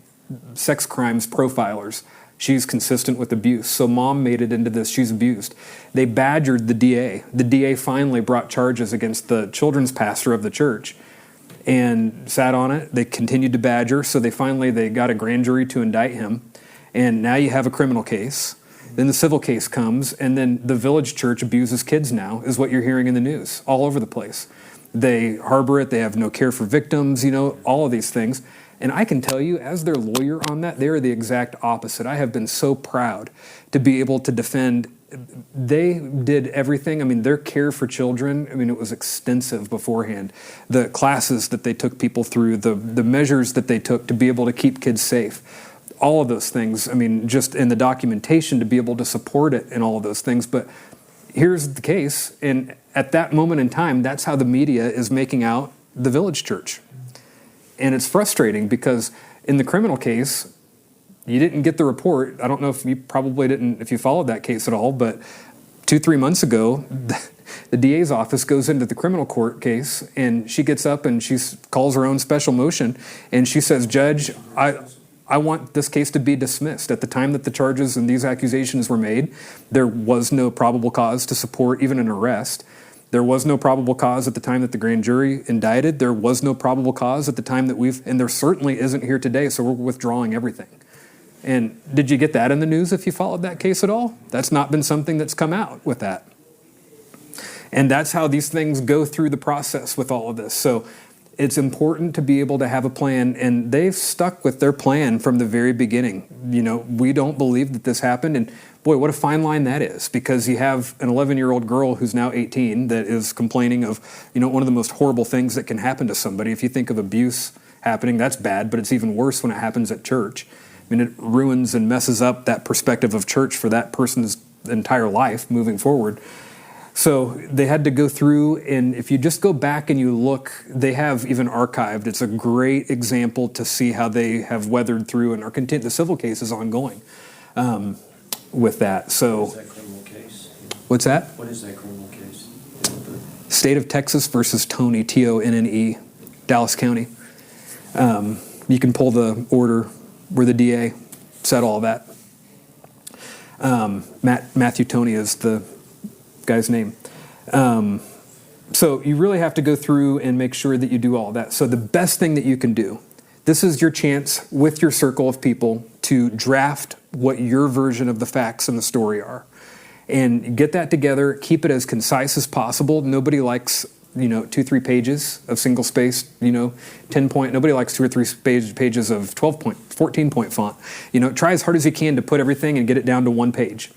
sex crimes profilers. She's consistent with abuse. So mom made it into this. She's abused. They badgered the DA. The DA finally brought charges against the children's pastor of the church and sat on it. They continued to badger. So they got a grand jury to indict him. And now you have a criminal case. Then the civil case comes. And then the village church abuses kids now, is what you're hearing in the news all over the place. They harbor it. They have no care for victims, all of these things. And I can tell you, as their lawyer on that, they are the exact opposite. I have been so proud to be able to defend. They did everything. I mean, their care for children, it was extensive beforehand. The classes that they took people through, the measures that they took to be able to keep kids safe, all of those things. Just in the documentation to be able to support it and all of those things. But here's the case. And at that moment in time, that's how the media is making out the village church. And it's frustrating because in the criminal case, you didn't get the report. I don't know if you followed that case at all, but 2-3 months ago, the DA's office goes into the criminal court case, and she gets up and she calls her own special motion, and she says, Judge, I want this case to be dismissed. At the time that the charges and these accusations were made, there was no probable cause to support even an arrest. There was no probable cause at the time that the grand jury indicted. There was no probable cause at the time that and there certainly isn't here today, so we're withdrawing everything. And did you get that in the news if you followed that case at all? That's not been something that's come out with that. And that's how these things go through the process with all of this. So it's important to be able to have a plan, and they've stuck with their plan from the very beginning. We don't believe that this happened, and boy, what a fine line that is, because you have an 11-year-old girl who's now 18 that is complaining of, one of the most horrible things that can happen to somebody. If you think of abuse happening, that's bad, but it's even worse when it happens at church. It ruins and messes up that perspective of church for that person's entire life moving forward. So they had to go through, and if you just go back and you look, they have even archived. It's a great example to see how they have weathered through and are content. The civil case is ongoing with that. So, what is that criminal case? What's that? What is that criminal case? State of Texas versus Tonne, T-O-N-N-E, Dallas County. You can pull the order where the DA said all that. Matthew Tonne is the guy's name. So you really have to go through and make sure that you do all that. So the best thing that you can do, this is your chance with your circle of people to draft what your version of the facts and the story are. And get that together, keep it as concise as possible. Nobody likes, 2-3 pages of single spaced, 10 point. Nobody likes 2 or 3 pages of 12 point, 14 point font. Try as hard as you can to put everything and get it down to 1 page.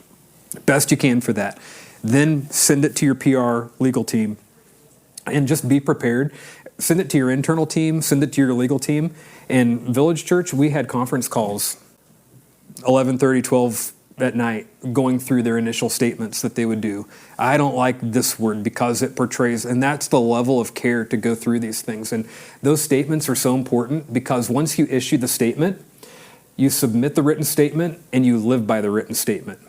Best you can for that. Then send it to your PR legal team and just be prepared. Send it to your internal team, send it to your legal team. And Village Church, we had conference calls 11:30, 12 at night going through their initial statements that they would do. I don't like this word because it portrays, and that's the level of care to go through these things. And those statements are so important because once you issue the statement, you submit the written statement and you live by the written statement.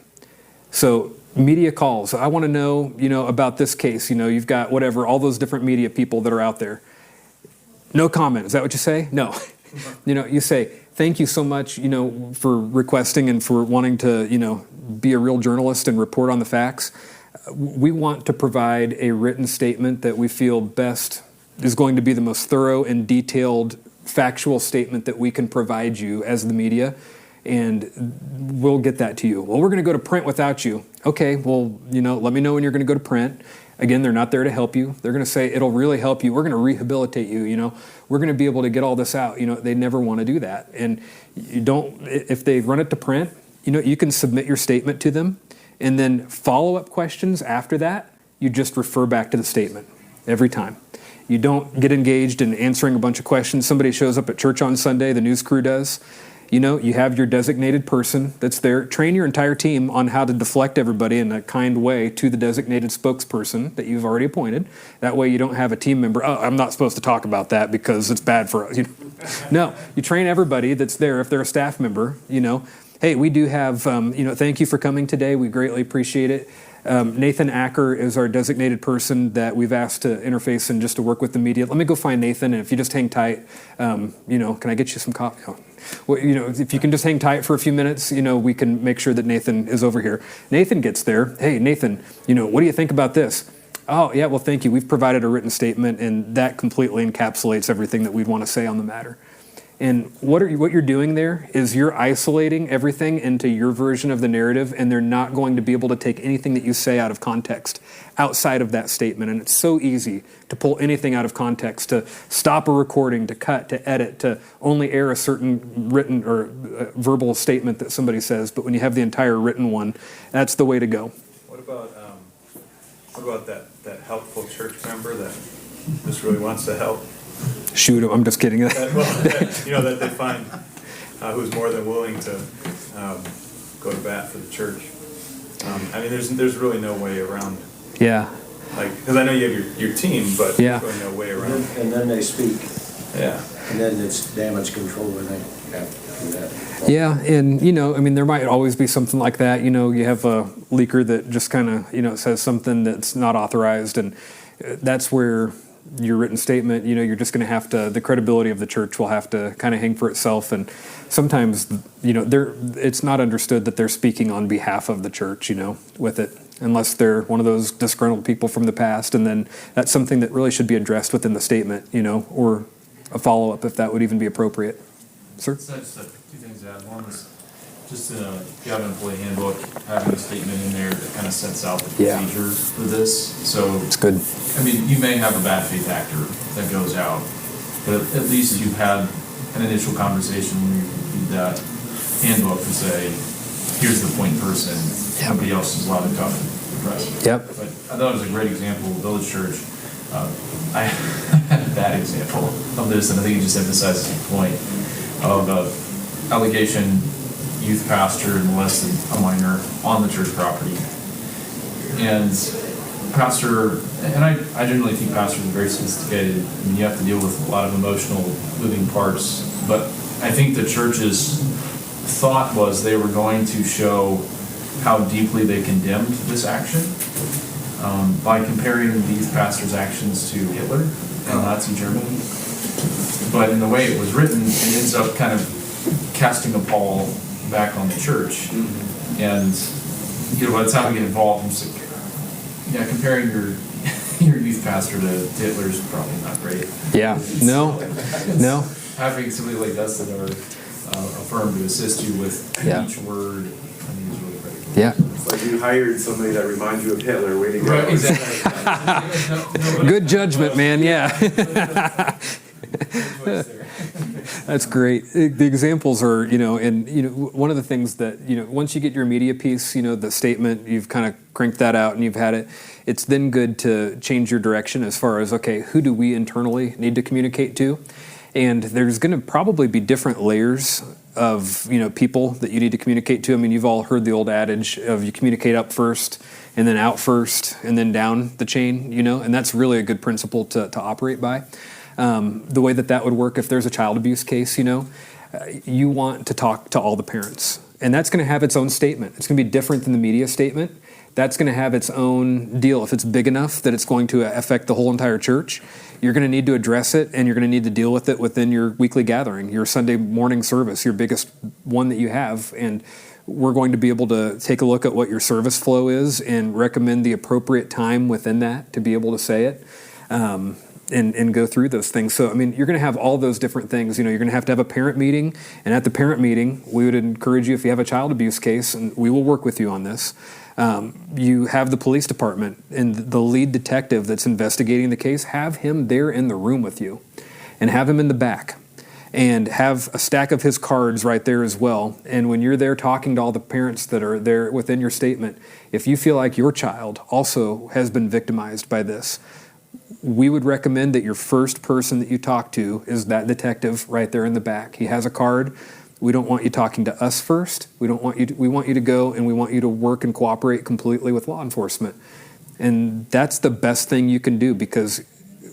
So media calls. I want to know, about this case. You've got whatever, all those different media people that are out there. No comment. Is that what you say? No. You say, thank you so much, for requesting and for wanting to, be a real journalist and report on the facts. We want to provide a written statement that we feel best is going to be the most thorough and detailed factual statement that we can provide you as the media. And we'll get that to you. Well, we're going to go to print without you. Okay, well, let me know when you're going to go to print. Again, they're not there to help you. They're going to say, it'll really help you. We're going to rehabilitate you, We're going to be able to get all this out. They never want to do that. And you don't, if they run it to print, you can submit your statement to them, and then follow-up questions after that, you just refer back to the statement every time. You don't get engaged in answering a bunch of questions. Somebody shows up at church on Sunday, the news crew does. You have your designated person that's there. Train your entire team on how to deflect everybody in a kind way to the designated spokesperson that you've already appointed. That way you don't have a team member, I'm not supposed to talk about that because it's bad for us. No, you train everybody that's there. If they're a staff member, hey, we do have, thank you for coming today. We greatly appreciate it. Nathan Acker is our designated person that we've asked to interface and just to work with the media. Let me go find Nathan, and if you just hang tight, can I get you some coffee? Oh. Well, if you can just hang tight for a few minutes, we can make sure that Nathan is over here. Nathan gets there. Hey, Nathan, what do you think about this? Oh, yeah, well, thank you. We've provided a written statement, and that completely encapsulates everything that we'd want to say on the matter. And what you're doing there is you're isolating everything into your version of the narrative, and they're not going to be able to take anything that you say out of context outside of that statement. And it's so easy to pull anything out of context, to stop a recording, to cut, to edit, to only air a certain written or verbal statement that somebody says. But when you have the entire written one, that's the way to go. What about that helpful church member that just really wants to help? Shoot him. I'm just kidding. That they find who's more than willing to go to bat for the church. There's really no way around. Yeah. Because I know you have your team, but there's really no way around. And then they speak. Yeah. And then it's damage control, and they have to do that. Yeah, and there might always be something like that. You have a leaker that just kind of says something that's not authorized, and that's where your written statement, you're just going to have to, the credibility of the church will have to kind of hang for itself. And sometimes, it's not understood that they're speaking on behalf of the church, with it, unless they're one of those disgruntled people from the past. And then that's something that really should be addressed within the statement, or a follow-up if that would even be appropriate. Sir? So I just have two things to add. One is just if you have an employee handbook, having a statement in there that kind of sets out the procedure for this. So it's good. You may have a bad faith actor that goes out, but at least you've had an initial conversation when you read that handbook to say, here's the point person. Somebody else is allowed to come and press. Yep. But I thought it was a great example of Village Church. I had a bad example of this, and I think it just emphasizes the point of allegation youth pastor molested a minor on the church property. And I generally think pastors are very sophisticated. You have to deal with a lot of emotional moving parts. But I think the church's thought was they were going to show how deeply they condemned this action by comparing the youth pastor's actions to Hitler and Nazi Germany. But in the way it was written, it ends up kind of casting a pall back on the church. And by the time we get involved, I'm just like, comparing your youth pastor to Hitler is probably not great. Yeah. No. Having somebody like Dustin or a firm to assist you with each word, I think is really critical. Yeah. It's like you hired somebody that reminds you of Hitler. Way to go. Right, exactly. Good judgment, man. Yeah. That's great. The examples are, one of the things that, once you get your media piece, the statement, you've kind of cranked that out and you've had it, it's then good to change your direction as far as, okay, who do we internally need to communicate to? And there's going to probably be different layers of, people that you need to communicate to. You've all heard the old adage of you communicate up first and then out first and then down the chain, and that's really a good principle to operate by. The way that would work if there's a child abuse case, you want to talk to all the parents. And that's going to have its own statement. It's going to be different than the media statement. That's going to have its own deal. If it's big enough that it's going to affect the whole entire church, you're going to need to address it, and you're going to need to deal with it within your weekly gathering, your Sunday morning service, your biggest one that you have. And we're going to be able to take a look at what your service flow is and recommend the appropriate time within that to be able to say it. and go through those things. So, I mean, you're going to have all those different things. You're going to have a parent meeting, and at the parent meeting, we would encourage you, if you have a child abuse case, and we will work with you on this, you have the police department and the lead detective that's investigating the case, have him there in the room with you, and have him in the back, and have a stack of his cards right there as well. And when you're there talking to all the parents that are there within your statement, if you feel like your child also has been victimized by this, we would recommend that your first person that you talk to is that detective right there in the back. He has a card. We don't want you talking to us first. We want you to go, and we want you to work and cooperate completely with law enforcement. And that's the best thing you can do, because,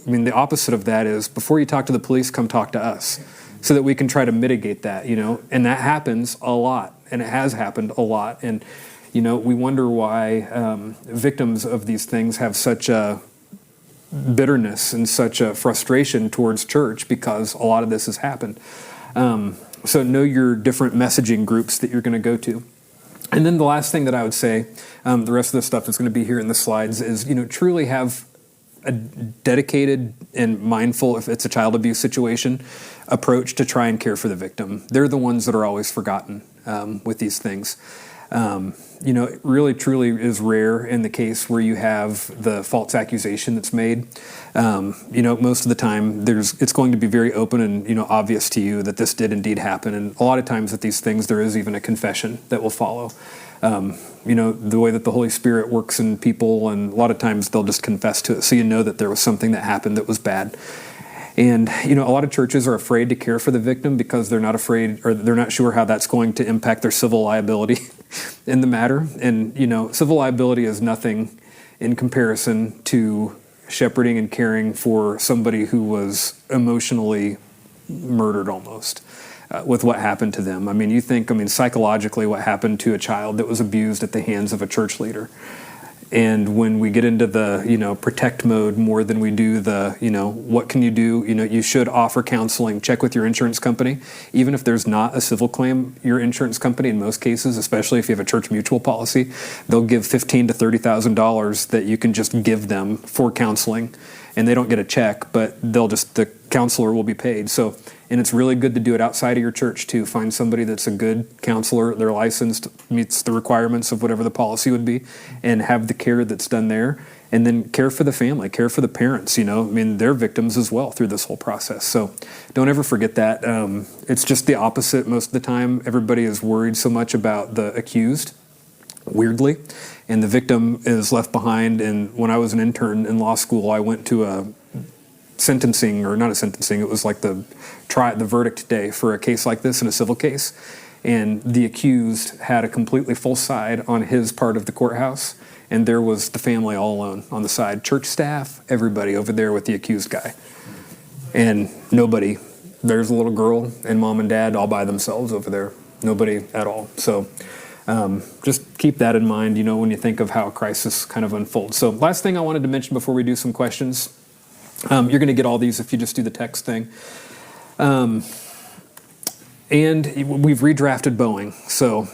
I mean, the opposite of that is, before you talk to the police, come talk to us, so that we can try to mitigate that, And that happens a lot, and it has happened a lot. And, we wonder why victims of these things have such a bitterness and such a frustration towards church, because a lot of this has happened. So know your different messaging groups that you're going to go to. And then the last thing that I would say, the rest of the stuff that's going to be here in the slides, is, truly have a dedicated and mindful, if it's a child abuse situation, approach to try and care for the victim. They're the ones that are always forgotten with these things. It really truly is rare in the case where you have the false accusation that's made. Most of the time it's going to be very open and, obvious to you that this did indeed happen. And a lot of times with these things, there is even a confession that will follow. The way that the Holy Spirit works in people, and a lot of times they'll just confess to it. So that there was something that happened that was bad. And, a lot of churches are afraid to care for the victim because they're not afraid, or they're not sure how that's going to impact their civil liability in the matter. And, civil liability is nothing in comparison to shepherding and caring for somebody who was emotionally murdered almost with what happened to them. I mean, psychologically what happened to a child that was abused at the hands of a church leader. And when we get into the, protect mode more than we do the, what can you do? You should offer counseling, check with your insurance company. Even if there's not a civil claim, your insurance company, in most cases, especially if you have a church mutual policy, they'll give $15,000 to $30,000 that you can just give them for counseling. And they don't get a check, but the counselor will be paid. So, and it's really good to do it outside of your church too. Find somebody that's a good counselor, they're licensed, meets the requirements of whatever the policy would be, and have the care that's done there. And then care for the family, care for the parents, they're victims as well through this whole process. So don't ever forget that. It's just the opposite most of the time. Everybody is worried so much about the accused, weirdly, and the victim is left behind. And when I was an intern in law school, I went to a sentencing, or not a sentencing, it was like the verdict day for a case like this in a civil case. And the accused had a completely full side on his part of the courthouse, and there was the family all alone on the side, church staff, everybody over there with the accused guy. And nobody, there's a little girl and mom and dad all by themselves over there, nobody at all. So just keep that in mind, when you think of how a crisis kind of unfolds. So last thing I wanted to mention before we do some questions, you're going to get all these if you just do the text thing. And we've redrafted Boeing. So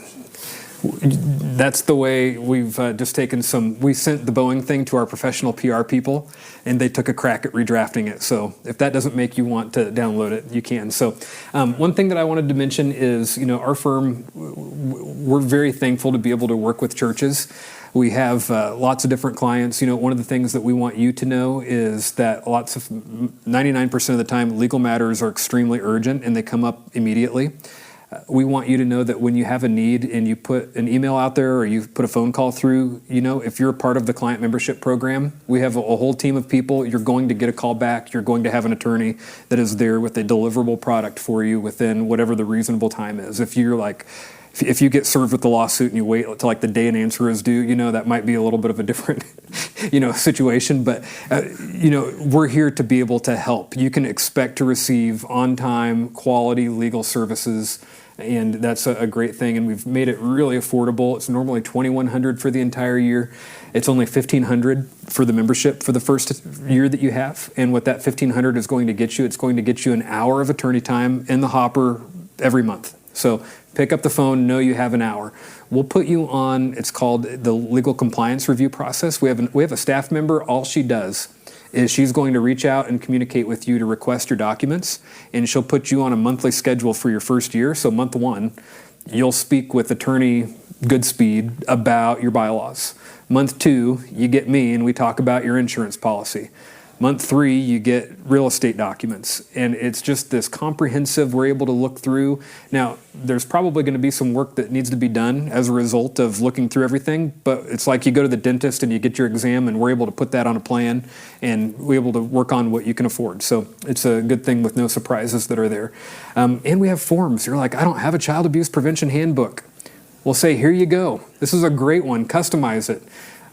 that's the way we've just taken we sent the Boeing thing to our professional PR people, and they took a crack at redrafting it. So if that doesn't make you want to download it, you can. So one thing that I wanted to mention is, our firm, we're very thankful to be able to work with churches. We have lots of different clients. One of the things that we want you to know is that 99% of the time, legal matters are extremely urgent and they come up immediately. We want you to know that when you have a need and you put an email out there or you put a phone call through, if you're a part of the client membership program, we have a whole team of people. You're going to get a call back. You're going to have an attorney that is there with a deliverable product for you within whatever the reasonable time is. If you get served with the lawsuit and you wait till like the day an answer is due, that might be a little bit of a different, situation. But, we're here to be able to help. You can expect to receive on-time, quality legal services, and that's a great thing. And we've made it really affordable. It's normally $2,100 for the entire year. It's only $1,500 for the membership for the first year that you have. And what that $1,500 is going to get you, it's going to get you an hour of attorney time in the hopper every month. So pick up the phone, know you have an hour. We'll put you on, it's called the legal compliance review process. We have a staff member, all she does is she's going to reach out and communicate with you to request your documents, and she'll put you on a monthly schedule for your first year. So month 1, you'll speak with Attorney Goodspeed about your bylaws. Month 2, you get me and we talk about your insurance policy. Month 3, you get real estate documents. And it's just this comprehensive, we're able to look through. Now, there's probably going to be some work that needs to be done as a result of looking through everything, but it's like you go to the dentist and you get your exam, and we're able to put that on a plan, and we're able to work on what you can afford. So it's a good thing with no surprises that are there. And we have forms. You're like, I don't have a child abuse prevention handbook. We'll say, here you go. This is a great one. Customize it.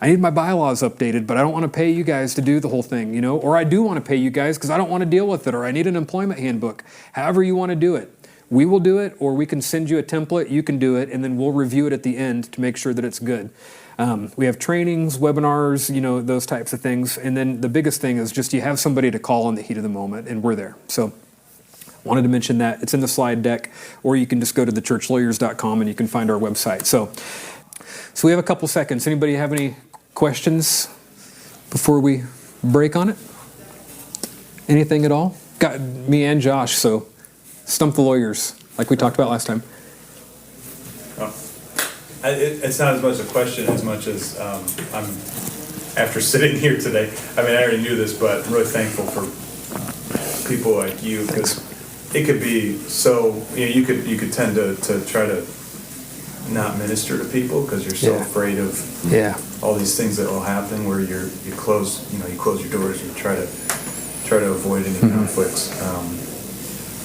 I need my bylaws updated, but I don't want to pay you guys to do the whole thing, you know, or I do want to pay you guys because I don't want to deal with it, or I need an employment handbook. However you want to do it. We will do it, or we can send you a template, you can do it, and then we'll review it at the end to make sure that it's good. We have trainings, webinars, you know, those types of things. And then the biggest thing is just you have somebody to call in the heat of the moment, and we're there. So wanted to mention that. It's in the slide deck, or you can just go to thechurchlawyers.com and you can find our website. So we have a couple seconds. Anybody have any questions before we break on it? Anything at all? Got me and Josh, so stump the lawyers, like we talked about last time. It's not as much a question as much as I'm, after sitting here today, I mean, I already knew this, but I'm really thankful for people like you, because it could be so, you know, you could tend to try to not minister to people because you're so afraid of all these things that will happen, where you close your doors, you try to avoid any conflicts,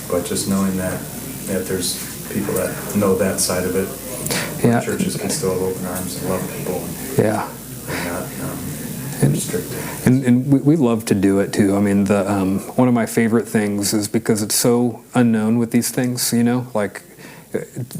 but just knowing that there's people that know that side of it, churches can still have open arms and love people and not restricted. And we love to do it too. I mean, one of my favorite things is because it's so unknown with these things, you know, like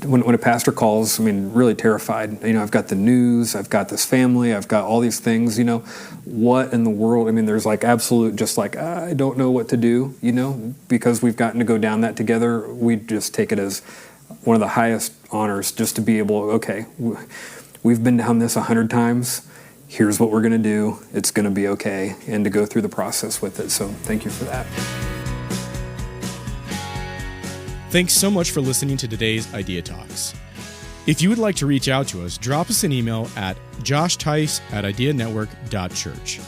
when a pastor calls, I mean, really terrified. You know, I've got the news, I've got this family, I've got all these things, you know, what in the world? I mean, there's like absolute, just like, I don't know what to do, you know, because we've gotten to go down that together. We just take it as one of the highest honors just to be able, okay, we've been down this 100 times. Here's what we're going to do. It's going to be okay. And to go through the process with it. So thank you for that. Thanks so much for listening to today's Idea Talks. If you would like to reach out to us, drop us an email at joshtice@ideanetwork.church.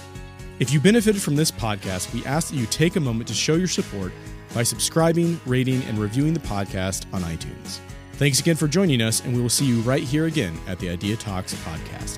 If you benefited from this podcast, we ask that you take a moment to show your support by subscribing, rating, and reviewing the podcast on iTunes. Thanks again for joining us, and we will see you right here again at the Idea Talks podcast.